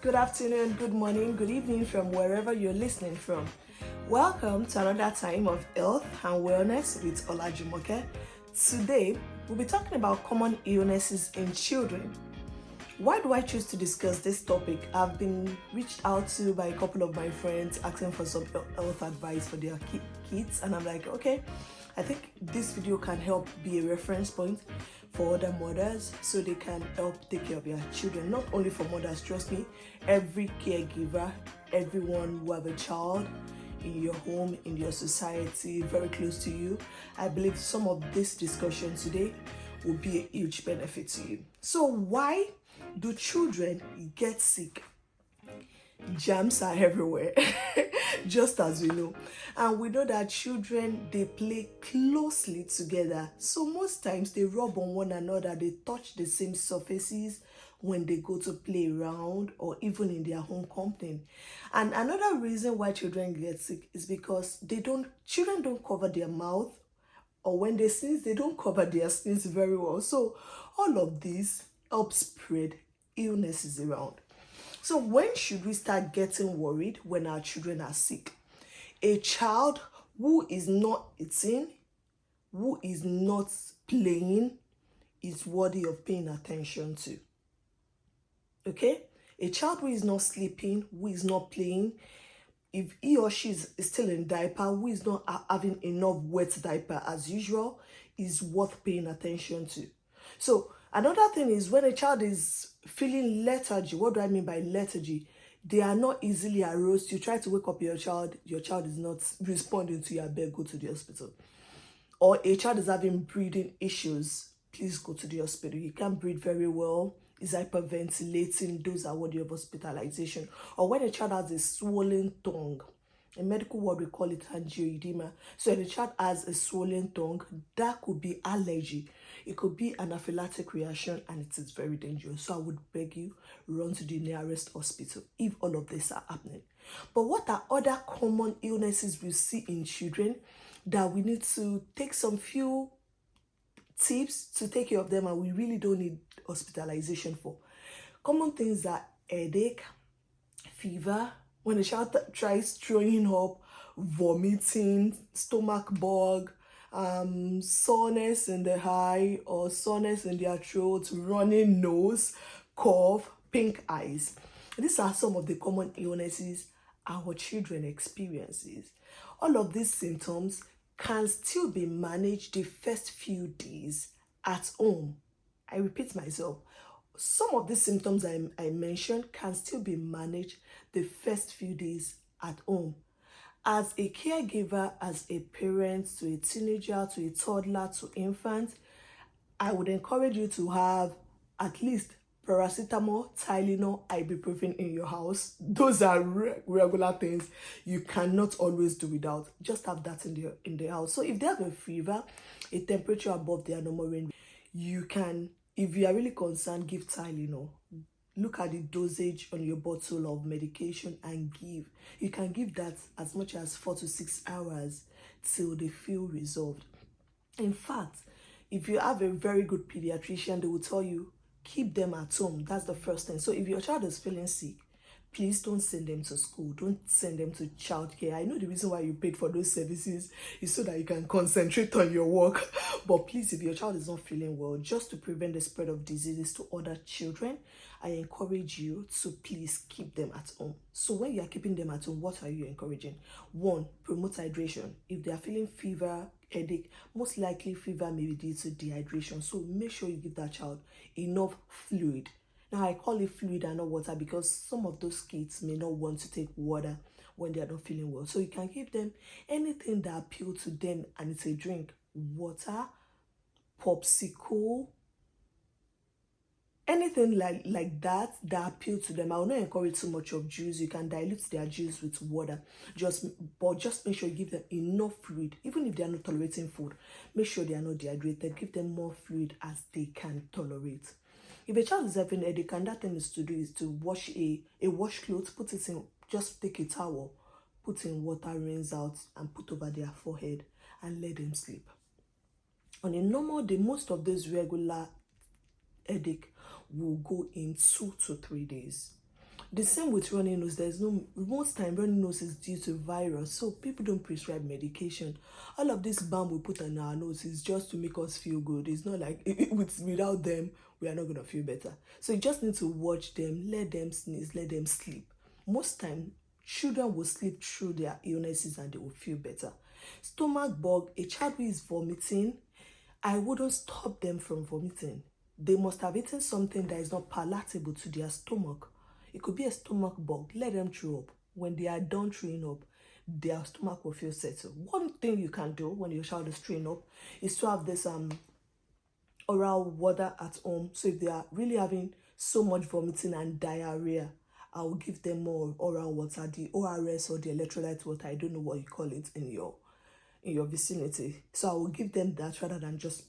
Good afternoon, good morning, good evening from wherever you're listening from. Welcome to another time of health and wellness with Olajumoke. Today, we'll be talking about common illnesses in children. Why do I choose to discuss this topic? I've been reached out to by a couple of my friends asking for some health advice for their kids, and I'm like, okay, I think this video can help be a reference point for other mothers so they can help take care of their children. Not only for mothers, trust me, every caregiver, everyone who have a child in your home, in your society, very close to you. I believe some of this discussion today will be a huge benefit to you. So why do children get sick? Germs are everywhere, just as we know. And we know that children, they play closely together. So most times they rub on one another, they touch the same surfaces when they go to play around or even in their home company. And another reason why children get sick is because children don't cover their mouth, or when they sneeze, they don't cover their sneeze very well. So all of this helps spread illnesses around. So when should we start getting worried when our children are sick? A child who is not eating, who is not playing, is worthy of paying attention to. Okay? A child who is not sleeping, who is not playing, if he or she is still in diaper, who is not having enough wet diaper as usual, is worth paying attention to. So another thing is when a child is feeling lethargy. What do I mean by lethargy? They are not easily aroused. You try to wake up your child is not responding to your bed, go to the hospital. Or a child is having breathing issues, please go to the hospital. You can't breathe very well, is hyperventilating, those are worthy of hospitalization. Or when a child has a swollen tongue, in medical word we call it angioedema. So if the child has a swollen tongue, that could be allergy. It could be an anaphylactic reaction, and it is very dangerous. So I would beg you, run to the nearest hospital if all of this are happening. But what are other common illnesses we see in children that we need to take some few tips to take care of them, and we really don't need hospitalization for? Common things are headache, fever, when a child tries throwing up, vomiting, stomach bug, soreness in the eye or soreness in their throat, running nose, cough, pink eyes. These are some of the common illnesses our children experiences. All of these symptoms can still be managed the first few days at home. I repeat myself. Some of these symptoms I mentioned can still be managed the first few days at home. As a caregiver, as a parent to a teenager, to a toddler, to infant, I would encourage you to have at least paracetamol, Tylenol, ibuprofen in your house. Those are regular things you cannot always do without. Just have that in the house. So if they have a fever, a temperature above their normal range, you can, if you are really concerned, give Tylenol. Look at the dosage on your bottle of medication and give. You can give that as much as 4 to 6 hours till they feel resolved. In fact, if you have a very good pediatrician, they will tell you, keep them at home. That's the first thing. So if your child is feeling sick, please don't send them to school. Don't send them to childcare. I know the reason why you paid for those services is so that you can concentrate on your work. But please, if your child is not feeling well, just to prevent the spread of diseases to other children, I encourage you to please keep them at home. So when you are keeping them at home, what are you encouraging? 1, promote hydration. If they are feeling fever, headache, most likely fever may be due to dehydration. So make sure you give that child enough fluid. Now, I call it fluid and not water because some of those kids may not want to take water when they are not feeling well. So you can give them anything that appeals to them, and it's a drink. Water, popsicle, anything like that appeals to them. I will not encourage too much of juice. You can dilute their juice with water. Just make sure you give them enough fluid. Even if they are not tolerating food, make sure they are not dehydrated. Give them more fluid as they can tolerate. If a child is having a headache, and that thing is to do is to wash a washcloth, put it in, just take a towel, put in water, rinse out, and put over their forehead and let them sleep. On a normal day, most of those regular headache will go in 2 to 3 days. The same with running nose. Most time running nose is due to virus, so people don't prescribe medication. All of this balm we put on our nose is just to make us feel good. It's not like without them we are not gonna feel better. So you just need to watch them, let them sneeze, let them sleep. Most time children will sleep through their illnesses and they will feel better. Stomach bug, a child who is vomiting, I wouldn't stop them from vomiting. They must have eaten something that is not palatable to their stomach. It could be a stomach bug. Let them throw up. When they are done throwing up, their stomach will feel settled. One thing you can do when your child is throwing up is to have this oral water at home. So if they are really having so much vomiting and diarrhea, I will give them more oral water, the ORS or the electrolyte water. I don't know what you call it in your vicinity. So I will give them that rather than just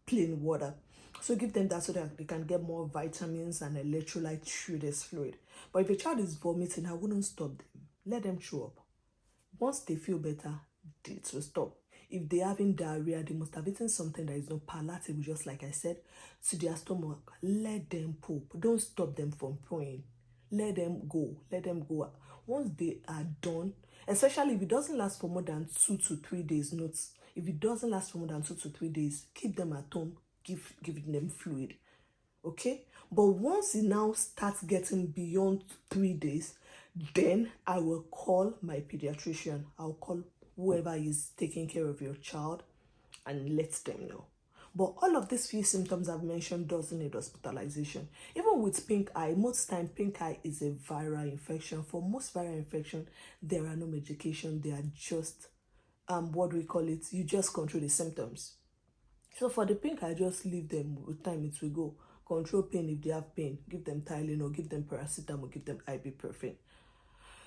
plain water. So give them that so that they can get more vitamins and electrolyte through this fluid. But if a child is vomiting, I wouldn't stop them. Let them throw up. Once they feel better, it will stop. If they're having diarrhea, they must have eaten something that is not palatable, just like I said, to their stomach. Let them poop. Don't stop them from pouring. Let them go. Let them go. Once they are done, especially if it doesn't last for more than 2 to 3 days, notes. If it doesn't last for more than 2 to 3 days, keep them at home. Give them fluid. Okay? But once it now starts getting beyond 3 days, then I will call my pediatrician. I'll call whoever is taking care of your child and let them know. But all of these few symptoms I've mentioned doesn't need hospitalization. Even with pink eye, most time pink eye is a viral infection. For most viral infection, there are no medication. They are just, what do we call it? You just control the symptoms. So for the pink eye, just leave them. With time it will go. Control pain if they have pain. Give them Tylenol, give them paracetamol, give them ibuprofen.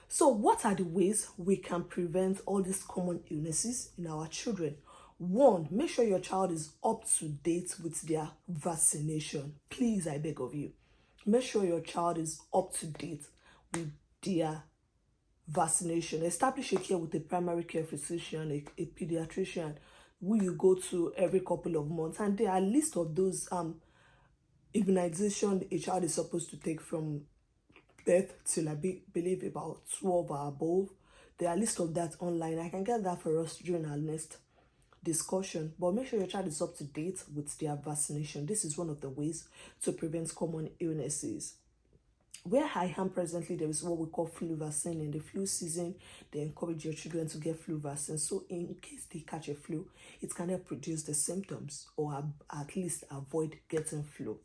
So what are the ways we can prevent all these common illnesses in our children? One, make sure your child is up to date with their vaccination. Please, I beg of you. Make sure your child is up to date with their vaccination. Establish a care with a primary care physician, a pediatrician, who you go to every couple of months. And there are a list of those immunization a child is supposed to take from birth till I believe about 12 or above. There are a list of that online. I can get that for us during our next discussion. But make sure your child is up to date with their vaccination. This is one of the ways to prevent common illnesses. Where I am presently, there is what we call flu vaccine. In the flu season, they encourage your children to get flu vaccine. So in case they catch a flu, it can help reduce the symptoms or at least avoid getting flu.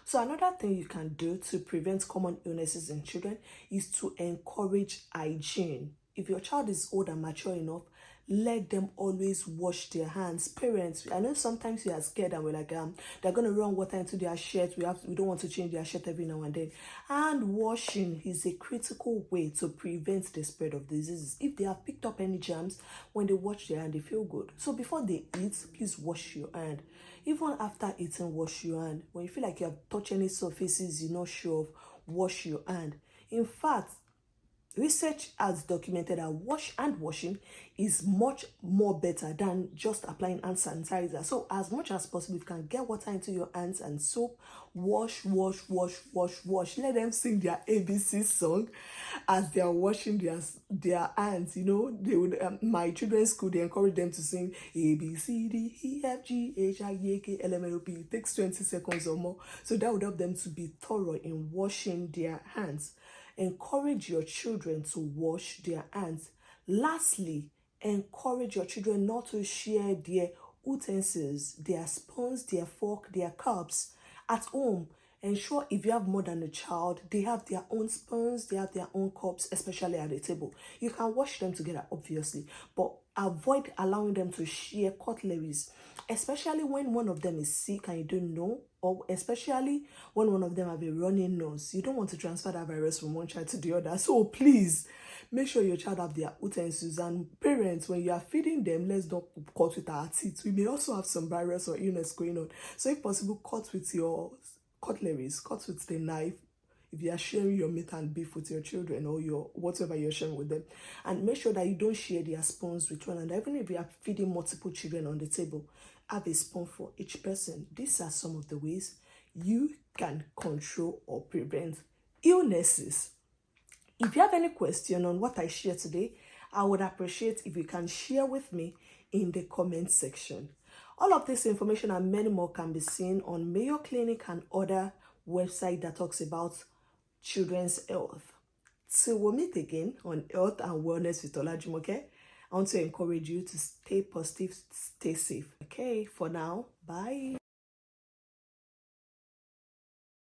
So another thing you can do to prevent common illnesses in children is to encourage hygiene. If your child is old and mature enough, let them always wash their hands. Parents, I know sometimes we are scared and we're like, they're gonna run water into their shirt. We don't want to change their shirt every now and then. Hand washing is a critical way to prevent the spread of diseases. If they have picked up any germs, when they wash their hand, they feel good. So before they eat, please wash your hand. Even after eating, wash your hand. When you feel like you have touched any surfaces you're not sure of, wash your hand. In fact, research has documented that hand washing is much more better than just applying hand sanitizer. So as much as possible, you can get water into your hands and soap, wash. Let them sing their ABC song as they are washing their hands. You know, they would my children's school, they encourage them to sing ABCDEFGHIJK It takes 20 seconds or more. So that would help them to be thorough in washing their hands. Encourage your children to wash their hands. Lastly, encourage your children not to share their utensils, their spoons, their fork, their cups at home. Ensure if you have more than a child, they have their own spoons, they have their own cups, especially at the table. You can wash them together, obviously, but avoid allowing them to share cutleries, especially when one of them is sick and you don't know, or especially when one of them have a running nose. You don't want to transfer that virus from one child to the other. So please, make sure your child have their utensils. And parents, when you are feeding them, let's not cut with our teeth. We may also have some virus or illness going on. So if possible, cut with your cutleries, cut with the knife. If you are sharing your meat and beef with your children or your whatever you're sharing with them, and make sure that you don't share their spoons with one another. Even if you are feeding multiple children on the table, have a spoon for each person. These are some of the ways you can control or prevent illnesses If you have any question on what I share today, I would appreciate if you can share with me in the comment section. All of this information and many more can be seen on Mayo Clinic and other websites that talks about children's health. Till we meet again on Health and Wellness with Olajumoke, I want to encourage you to stay positive, stay safe. Okay, for now, bye.